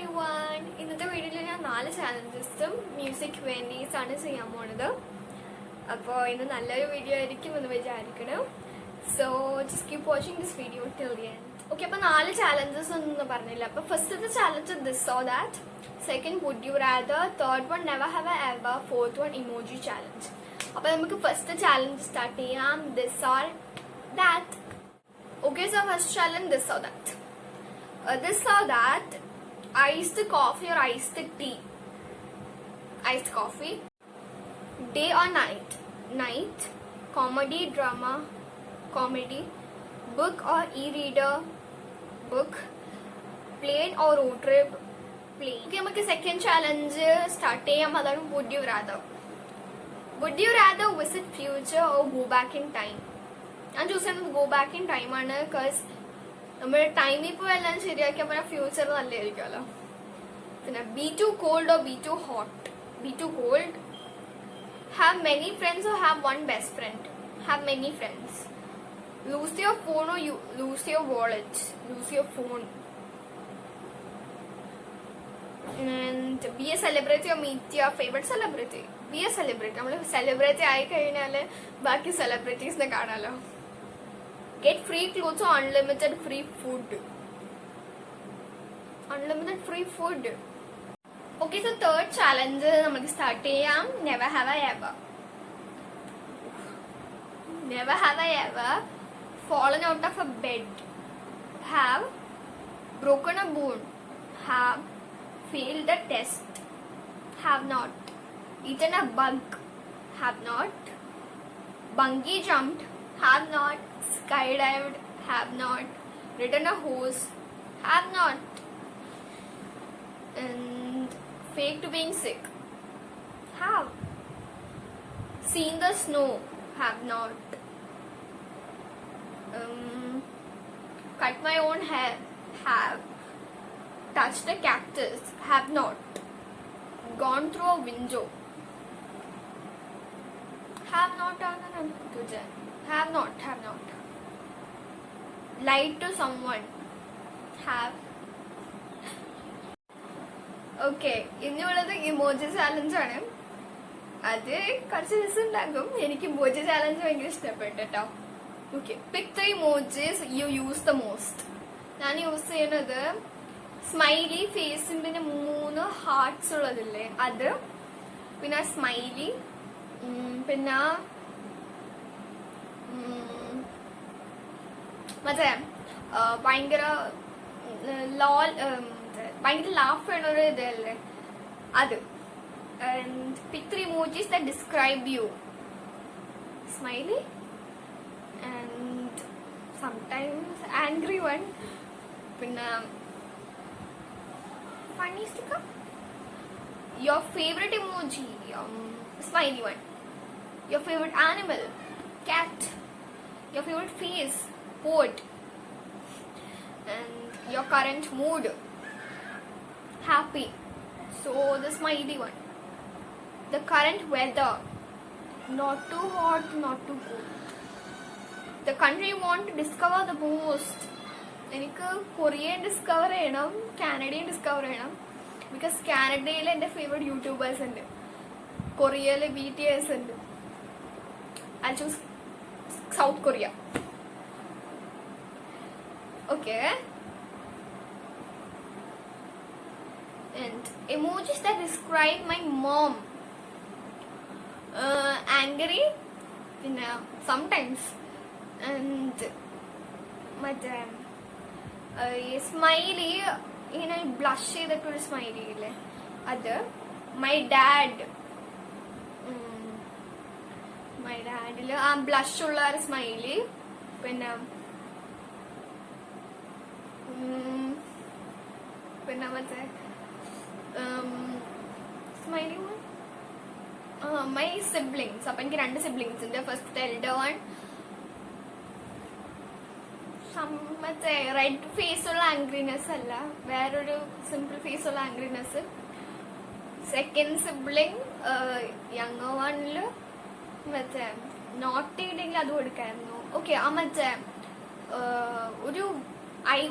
everyone. ഇന്നത്തെ വീഡിയോയിൽ ഞാൻ 4 ചാലഞ്ചസും മ്യൂസിക് വെന്നീസ് ആണ് ചെയ്യാൻ പോണത്. അപ്പോൾ ഇന്ന് നല്ലൊരു വീഡിയോ ആയിരിക്കും എന്ന് വിചാരിക്കണം. So just keep watching this video till the end. Okay, അപ്പോൾ 4 challenges ഒന്നും പറഞ്ഞില്ല. അപ്പോൾ ഫസ്റ്റത്തെ challenge this or that, second would you rather, third one never have I ever, fourth one emoji challenge. അപ്പോൾ നമുക്ക് ഫസ്റ്റ് ചാലഞ്ച് സ്റ്റാർട്ട് ചെയ്യാം. This or that. Okay, so first challenge this or that. This or that, iced coffee or iced tea? Iced coffee. Day or night? Night. Comedy, drama, comedy. Book or e-reader? Book. Plane or road trip? Plane. Okay, നമുക്ക് second challenge start ചെയ്യാം. അതാണ് would you rather. Would you rather visit future or go back in time? ഞാൻ choose ചെയ്യുന്നത് go back in time ആണ്. Because നമ്മുടെ time ഇപ്പോൾ എല്ലാം ശരിയാക്കിയാൽ പറഞ്ഞാൽ ഫ്യൂച്ചർ നല്ലതായിരിക്കുമല്ലോ. പിന്നെ be too cold or be too hot? Be too cold. Have many friends or have one best friend? Have many friends. Lose your phone or lose your wallet? Lose your phone. And be a celebrity or meet your favourite celebrity? Be a celebrity. നമ്മൾ celebrity ആയി കഴിഞ്ഞാൽ ബാക്കി സെലിബ്രിറ്റീസിനെ കാണാമല്ലോ. Get free clothes or unlimited free food? Unlimited free food. Okay, so third challenge നമുക്ക് start ചെയ്യാം. Never have I ever. Never have I ever fallen out of a bed. Have broken a bone. Have failed a test. Have not eaten a bug. Have not bungee jumped. Have not skydived. Have not ridden a horse. Have not and faked being sick. Have seen the snow. Have not cut my own hair. Have touched a cactus. Have not gone through a window. Have not have not lied to someone. Have. Okay, ഇന്നുള്ളത് emoji challenge ആണ്. അത് കുറച്ച് ദിവസം ഉണ്ടാകും. എനിക്ക് emoji challenge ഭയങ്കര ഇഷ്ടപ്പെട്ടു കേട്ടോ. Okay, pick 3 emojis you use the most. ഞാൻ യൂസ് ചെയ്യുന്നത് സ്മൈലി ഫേസും പിന്നെ 3 ഹാർട്ട്സ് ഉള്ളതില്ലേ അത്, പിന്നെ സ്മൈലി, പിന്നെ മറ്റേ ഭയങ്കര ഭയങ്കര ലാഫ് ചെയ്യണ ഒരു ഇതല്ലേ അത്. And pick 3 emojis that describe you. Smiley and sometimes angry one, പിന്നെ funny sticker. Your favorite emoji, smiley one. Your favorite animal, cat. Your favorite face, poet. And your current mood, happy. So the smiley one. The current weather, not too hot, not too cold. The country you want to discover the most. എനിക്ക് Korean discover ചെയ്യണം, കാനഡയും discover ചെയ്യണം. Because കാനഡയിൽ എൻ്റെ favourite YouTubers ഉണ്ട്, കൊറിയയിൽ BTS ഉണ്ട്. I choose South Korea. Okay. And emojis that describe my mom. Angry, sometimes. And മറ്റേ smiley ഇങ്ങനെ ബ്ലഷ് ചെയ്തിട്ടൊരു സ്മൈലി ഇല്ലേ അത്. My dad. മൈ ഡാഡില് ആ ബ്ലഷ് ഉള്ള ഒരു സ്മൈലി. പിന്നെ പിന്നെ മറ്റേ സ്മൈലി മൈ സിബ്ലിങ്സ്. അപ്പൊ എനിക്ക് 2 സിബ്ലിങ്സ് ഉണ്ട്. ഫസ്റ്റ് എൽഡർ വൺ മറ്റേ റെഡ് ഫേസ് ഉള്ള ആംഗ്രിനെസ് അല്ല, വേറൊരു സിമ്പിൾ ഫേസ് ഉള്ള ആംഗ്രിനെസ്. സെക്കൻഡ് സിബ്ലിങ് യങ്ങർ വണ്ണില് മറ്റേ നോട്ട് ചെയ്തെങ്കിൽ അതും എടുക്കായിരുന്നു. ഓക്കെ, ആ മറ്റേ ഒരു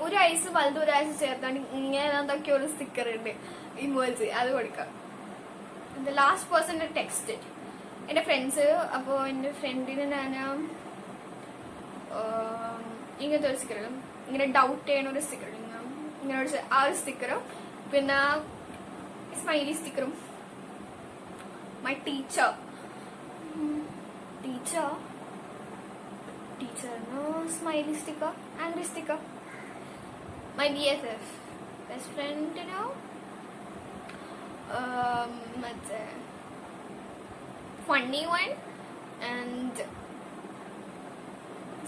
ഒരു ഐസ് വലുത് ഒരു ഐസ് ചേർത്താണ് ഇങ്ങനെ എന്തൊക്കെ ഒരു സ്റ്റിക്കർ ഉണ്ട് ഇമോജി, അത് കൊടുക്കാം. ലാസ്റ്റ് പേഴ്സൺ ടെക്സ്റ്റ് എന്റെ ഫ്രണ്ട്സ്. അപ്പോൾ എന്റെ ഫ്രണ്ടിന് ഞാൻ ഇങ്ങനത്തെ ഒരു സ്റ്റിക്കറും ഇങ്ങനെ ഡൗട്ട് ചെയ്യണ ഒരു സ്റ്റിക്കറും ഇങ്ങനെ ആ ഒരു സ്റ്റിക്കറും പിന്നെ സ്മൈലി സ്റ്റിക്കറും. My teacher smiley sticker, angry sticker. My BFF, best friend, you know. Funny one and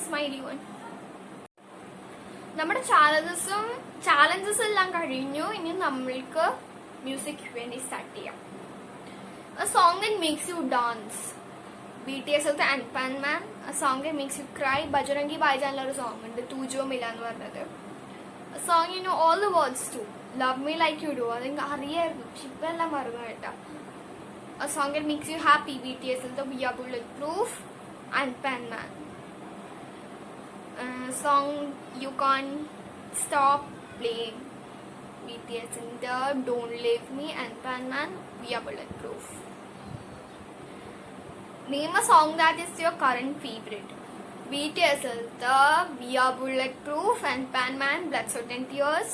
smiley one. നമ്മുടെ ചാലഞ്ചസ് എല്ലാം കഴിഞ്ഞു. ഇനി നമ്മൾക്ക് മ്യൂസിക് വേണ്ടി സ്റ്റാർട്ട് ചെയ്യാം. A song that makes you dance. BTS of the Ant Man. A song that makes you cry. Bajrangi Bhaijaan ഒരു song ഉണ്ട്, തൂജോ മില എന്ന് പറഞ്ഞത്. A song you know all the words to. Love Me Like You Do. അതെനിക്ക് അറിയായിരുന്നു, പക്ഷെ ഇപ്പം എല്ലാം മറന്നു കേട്ടാ. A song that makes you happy. BTS of the We Are Bulletproof. Ant Man. Song you can't stop playing. BTS in the Don't Leave Me. Ant Man. We Are Bulletproof. Name a song that is your current favorite. BTS is the We Are Bulletproof and Man, Blood, Sweat and Tears.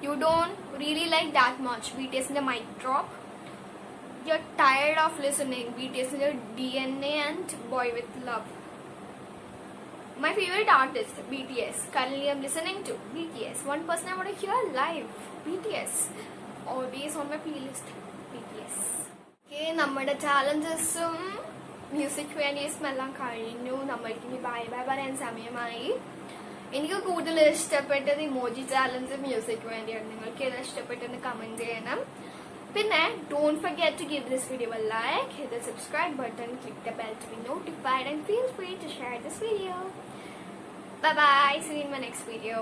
You don't really like that much. BTS in the Mic Drop. You're tired of listening. BTS in the DNA and Boy With Love. My favorite artist, BTS. Currently I'm listening to BTS. One person I want to hear live, BTS. Always on my playlist, BTS. Okay, നമ്മുടെ ചാലഞ്ചസും music വേനീസും എല്ലാം കഴിഞ്ഞു. നമ്മൾക്ക് ഇനി bye bye പറയാൻ സമയമായി. എനിക്ക് കൂടുതൽ ഇഷ്ടപ്പെട്ടത് ഇമോജി ചാലഞ്ച് മ്യൂസിക് വേണ്ടിയാണ്. നിങ്ങൾക്ക് ഏതാ ഇഷ്ടപ്പെട്ടെന്ന് കമന്റ് ചെയ്യണം. പിന്നെ don't forget to give this video a like, hit the subscribe button, click the bell to be notified and feel free to share this video. Bye bye, see you in my next video.